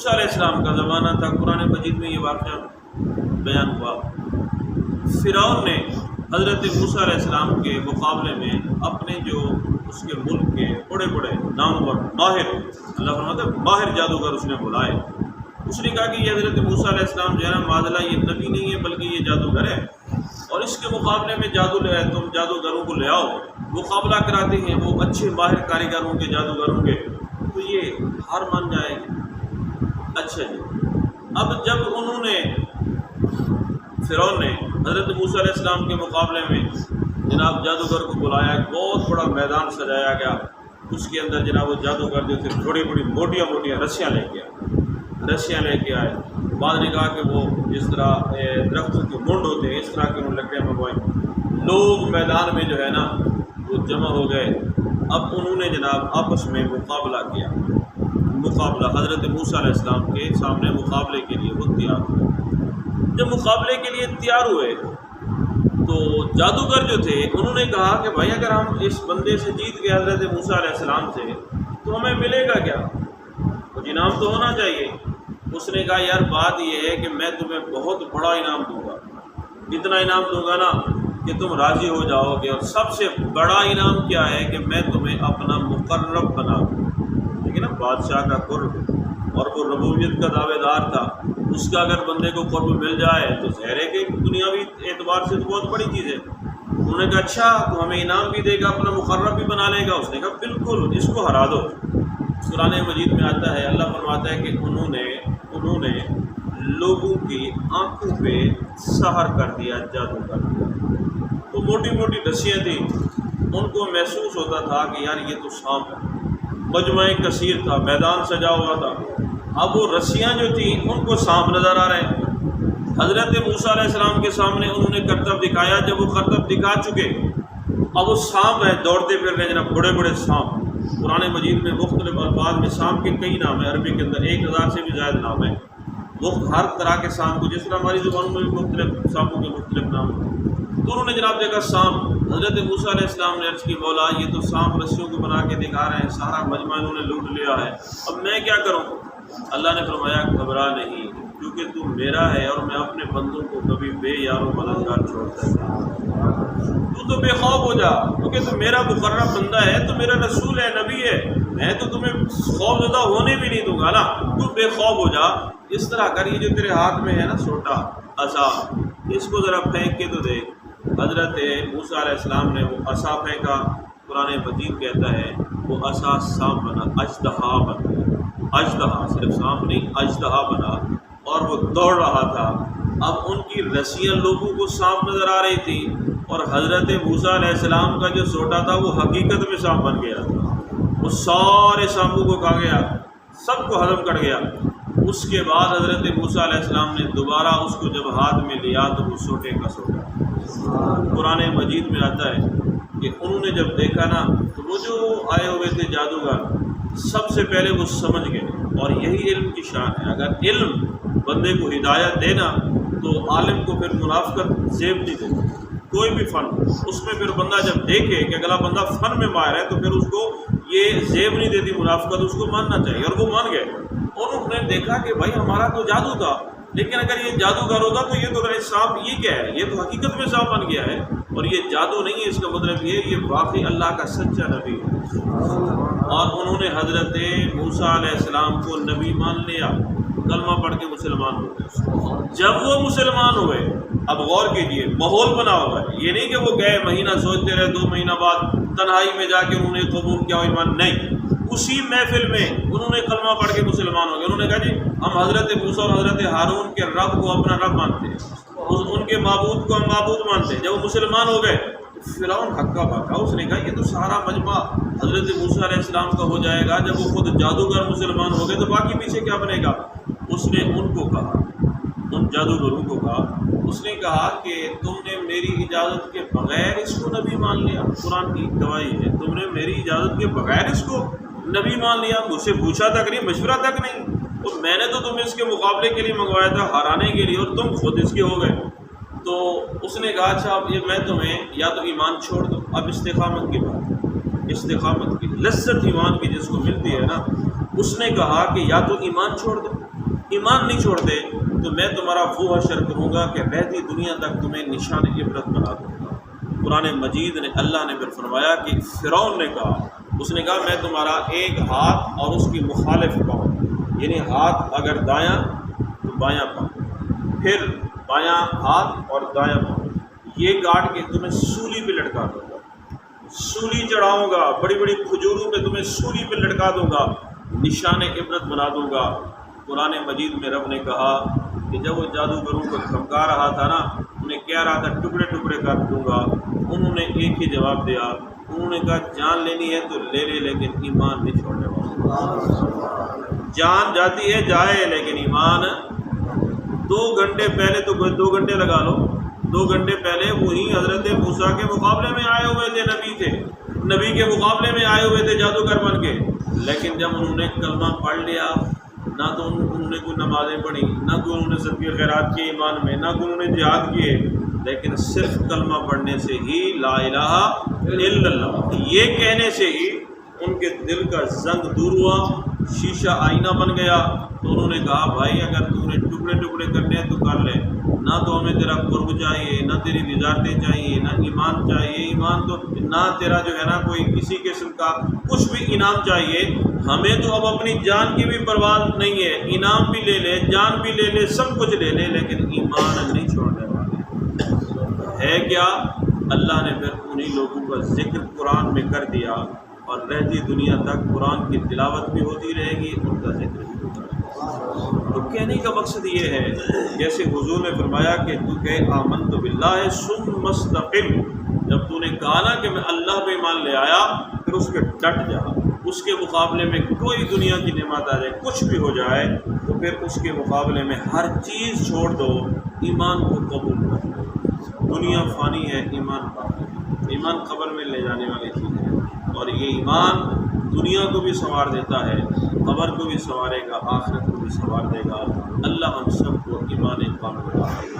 موسیٰ علیہ السلام کا زمانہ تھا، قرآن مجید میں یہ واقعہ بیان ہوا۔ فرعون نے حضرت موسیٰ علیہ السلام کے مقابلے میں اپنے جو اس کے ملک کے بڑے بڑے نامور ماہر، اللہ فرماتا ہے ماہر جادوگر اس نے بلائے۔ اس نے کہا کہ یہ حضرت موسیٰ علیہ السلام جو ہے نا معاذ یہ نبی نہیں ہے بلکہ یہ جادوگر ہے، اور اس کے مقابلے میں جادو لے آئے، تم جادوگروں کو لے آؤ، مقابلہ کراتے ہیں، وہ اچھے ماہر کاریگر ہوں گے، جادوگر ہوں گے تو یہ ہار مان جائے گی۔ اچھا جی، اب جب انہوں نے فرعون نے حضرت موسیٰ علیہ السلام کے مقابلے میں جناب جادوگر کو بلایا، ایک بہت بڑا میدان سجایا گیا، اس کے اندر جناب وہ جادوگر جو تھے بڑی بڑی موٹیاں موٹیاں رسیاں لے کے آئے۔ بعد نے کہا کہ وہ جس طرح درختوں کے منڈ ہوتے ہیں اس طرح کے انہوں نے لکڑیاں منگوائیں۔ لوگ میدان میں جو ہے نا وہ جمع ہو گئے۔ اب انہوں نے جناب آپس میں مقابلہ کیا، حضرت موسیٰ علیہ السلام کے سامنے مقابلے کے لیے وہ تیار ہوئے۔ جب مقابلے کے لیے تیار ہوئے تو جادوگر جو تھے انہوں نے کہا کہ بھائی اگر ہم اس بندے سے جیت گئے حضرت موسیٰ علیہ السلام سے تو ہمیں ملے گا کیا؟ کچھ انعام تو ہونا چاہیے۔ اس نے کہا یار بات یہ ہے کہ میں تمہیں بہت بڑا انعام دوں گا، اتنا انعام دوں گا نا کہ تم راضی ہو جاؤ گے، اور سب سے بڑا انعام کیا ہے کہ میں تمہیں اپنا مقرب بنا دوں۔ لیکن نا بادشاہ کا قرب، اور وہ ربوبیت کا دعوے دار تھا، اس کا اگر بندے کو قرب مل جائے تو ظاہر ہے کہ دنیاوی اعتبار سے تو بہت بڑی چیز ہے۔ انہوں نے کہا اچھا تو ہمیں انعام بھی دے گا، اپنا مقرب بھی بنا لے گا؟ اس نے کہا بالکل، اس کو ہرا دو۔ قرآن مجید میں آتا ہے، اللہ فرماتا ہے کہ انہوں نے لوگوں کی آنکھوں پہ سحر کر دیا، جادو کر دیا۔ تو موٹی موٹی رسیاں تھیں، ان کو محسوس ہوتا تھا کہ یار یہ تو سانپ ہے۔ مجمع کثیر تھا، میدان سجا ہوا تھا، اب وہ رسیاں جو تھیں ان کو سانپ نظر آ رہے ہیں۔ حضرت موسیٰ علیہ السلام کے سامنے انہوں نے کرتب دکھایا، جب وہ کرتب دکھا چکے اب وہ سانپ ہیں دوڑتے پھر رہے جناب، بڑے بڑے سانپ۔ قرآن مجید میں مختلف الفاظ میں سانپ کے کئی نام ہیں، عربی کے اندر 1000 سے بھی زائد نام ہیں۔ ہر طرح کے سانپ کو، جس طرح ہماری زبانوں میں بھی مختلف سانپوں کے مختلف نام ہیں۔ تو انہوں نے جناب دیکھا سانپ، حضرت موسیٰ علیہ السلام نے عرض کی مولا یہ تو سانپ رسیوں کو بنا کے دکھا رہے ہیں، سارا مجمع انہوں نے لوٹ لیا ہے، اب میں کیا کروں؟ اللہ نے فرمایا گھبرا نہیں، کیونکہ تو میرا ہے اور میں اپنے بندوں کو کبھی بے یار و مددگار چھوڑتا ہے۔ تو بے خوف ہو جا، کیونکہ تو میرا مقرب بندہ ہے، تو میرا رسول ہے، نبی ہے، میں تو تمہیں خوف زدہ ہونے بھی نہیں دوں گا نا، تو بے خوف ہو جا۔ اس طرح کر، یہ جو تیرے ہاتھ میں ہے نا چھوٹا عصا، اس کو ذرا پھینک کے تو دیکھ۔ حضرت موسیٰ علیہ السلام نے وہ عصا پھینکا، قرآن مجید کہتا ہے وہ عصا سانپ بنا، اژدہا بنا، اژدہا صرف سانپ نہیں، اژدہا بنا، اور وہ دوڑ رہا تھا۔ اب ان کی رسیاں لوگوں کو سانپ نظر آ رہی تھی، اور حضرت موسیٰ علیہ السلام کا جو سوٹا تھا وہ حقیقت میں سانپ بن گیا تھا، وہ سارے سانپوں کو کھا گیا، سب کو ہضم کر گیا۔ اس کے بعد حضرت موسیٰ علیہ السلام نے دوبارہ اس کو جب ہاتھ میں لیا تو وہ سوٹے کا سوٹا۔ قرآن مجید میں آتا ہے کہ انہوں نے جب دیکھا نا تو وہ جو آئے ہوئے تھے جادوگر، سب سے پہلے وہ سمجھ گئے، اور یہی علم کی شان ہے۔ اگر علم بندے کو ہدایت دینا تو عالم کو پھر منافقت زیب نہیں دیتی، کوئی بھی فن اس میں پھر بندہ جب دیکھے کہ اگلا بندہ فن میں ماہر ہے تو پھر اس کو یہ زیب نہیں دیتی منافقت، اس کو ماننا چاہیے، اور وہ مان گئے۔ انہوں نے دیکھا کہ بھائی ہمارا تو جادو تھا، لیکن اگر یہ جادوگر ہوتا تو یہ تو سانپ، یہ کیا ہے؟ یہ تو حقیقت میں سانپ بن گیا ہے، اور یہ جادو نہیں ہے، اس کا مطلب یہ واقعی اللہ کا سچا نبی ہے۔ اور انہوں نے حضرت موسیٰ علیہ السلام کو نبی مان لیا، کلمہ پڑھ کے مسلمان ہو گئے۔ جب وہ مسلمان ہوئے، اب غور کیجئے، ماحول بنا ہوا ہے، یہ نہیں کہ وہ گئے مہینہ سوچتے رہے، 2 مہینہ بعد تنہائی میں جا کے انہوں نے قبول کیا ایمان، نہیں، اسی محفل میں انہوں نے کلمہ پڑھ کے مسلمان ہو گئے۔ انہوں نے کہا جی ہم حضرت موسیٰ اور حضرت ہارون کے رب کو اپنا رب مانتے ہیں، ان کے معبود کو ہم معبود مانتے ہیں۔ جب وہ مسلمان ہو گئے فرعون ہکا بکا، اس نے کہا یہ تو سارا مجمع حضرت موسیٰ علیہ السلام کا ہو جائے گا، جب وہ خود جادوگر مسلمان ہو گئے تو باقی پیچھے کیا بنے گا؟ اس نے ان کو کہا، ان جادوگروں کو کہا، اس نے کہا کہ تم نے میری اجازت کے بغیر اس کو نبی مان لیا، قرآن کی گواہی ہے، تم نے میری اجازت کے بغیر اس کو نبی مان لیا، مجھ سے پوچھا تک نہیں، مشورہ تک نہیں، اور میں نے تو تمہیں اس کے مقابلے کے لیے منگوایا تھا، ہرانے کے لیے، اور تم خود اس کے ہو گئے۔ تو اس نے کہا اچھا اب یہ میں تمہیں یا تو ایمان چھوڑ دو، اب استقامت کی بات، استقامت کی لذت ایمان کی جس کو ملتی ہے نا، اس نے کہا کہ یا تو ایمان چھوڑ دو ایمان نہیں چھوڑتے تو میں تمہارا وہ حشر کروں گا کہ رہتی دنیا تک تمہیں نشان عبرت بنا دوں گا۔ قرآن مجید نے اللہ نے پھر فرمایا کہ فرعون نے کہا، اس نے کہا میں تمہارا ایک ہاتھ اور اس کی مخالف پاؤں، یعنی ہاتھ اگر دایاں تو بایاں پاؤں، پھر بایاں ہاتھ اور دایاں پاؤں، یہ کاٹ کے تمہیں سولی پہ لٹکا دوں گا، سولی چڑھاؤں گا، بڑی بڑی کھجوروں پہ تمہیں سولی پہ لٹکا دوں گا، نشان عبرت بنا دوں گا۔ قرآن مجید میں رب نے کہا کہ جب وہ جادوگروں کو دھمکا رہا تھا نا، انہیں کہہ رہا تھا ٹکڑے ٹکڑے کر دوں گا، انہوں نے ایک ہی جواب دیا، انہوں نے کہا جان لینی ہے تو لے لے لیکن ایمان نہیں چھوڑنے والا۔ جان جاتی ہے جائے لیکن ایمان 2 گھنٹے پہلے تو 2 گھنٹے لگا لو، 2 گھنٹے پہلے وہی حضرت موسیٰ کے مقابلے میں آئے ہوئے تھے، نبی کے مقابلے میں آئے ہوئے تھے جادوگر بن کے، لیکن جب انہوں نے کلمہ پڑھ لیا، نہ تو انہوں نے کوئی نمازیں پڑھی، نہ کوئی انہوں نے صدقے خیرات کیے ایمان میں، نہ کوئی انہوں نے جہاد کیے، لیکن صرف کلمہ پڑھنے سے ہی لا الہ الا اللہ یہ کہنے سے ہی ان کے دل کا زنگ دور ہوا، شیشہ آئینہ بن گیا۔ تو انہوں نے کہا بھائی اگر تو نے ٹکڑے ٹکڑے کرنے ہیں تو کر لے، نہ تو ہمیں تیرا قرب چاہیے، نہ تیری وزارتیں چاہیے، نہ ایمان چاہیے، ایمان تو نہ تیرا جو ہے نا کوئی کسی قسم کا کچھ بھی انعام چاہیے، ہمیں تو اب اپنی جان کی بھی پرواہ نہیں ہے، انعام بھی لے لے، جان بھی لے لے، سب کچھ لے لے، لیکن ایمان نہیں چھوڑنے والے ہے کیا؟ اللہ نے پھر انہی لوگوں کا ذکر قرآن میں کر دیا، اور رہتی دنیا تک قرآن کی تلاوت بھی ہوتی رہے گی، ان کا ذکر بھی ہوتا رہے گا۔ تو کہنے کا مقصد یہ ہے، جیسے حضور نے فرمایا کہ تو کہ آمنت باللہ ثم استقم، جب تو نے کہا نا کہ میں اللہ پہ ایمان لے آیا، پھر اس پہ ڈٹ جا، اس کے مقابلے میں کوئی دنیا کی نعمت آ جائے، کچھ بھی ہو جائے، تو پھر اس کے مقابلے میں ہر چیز چھوڑ دو، ایمان کو قبول کر دو۔ دنیا فانی ہے، ایمان باقی ہے، ایمان قبر میں لے جانے والی چیز ہے، اور یہ ایمان دنیا کو بھی سنوار دیتا ہے، قبر کو بھی سنوارے گا، آخرت کو بھی سنوار دے گا۔ اللہ ہم سب کو ایمان کامل عطا فرمائے۔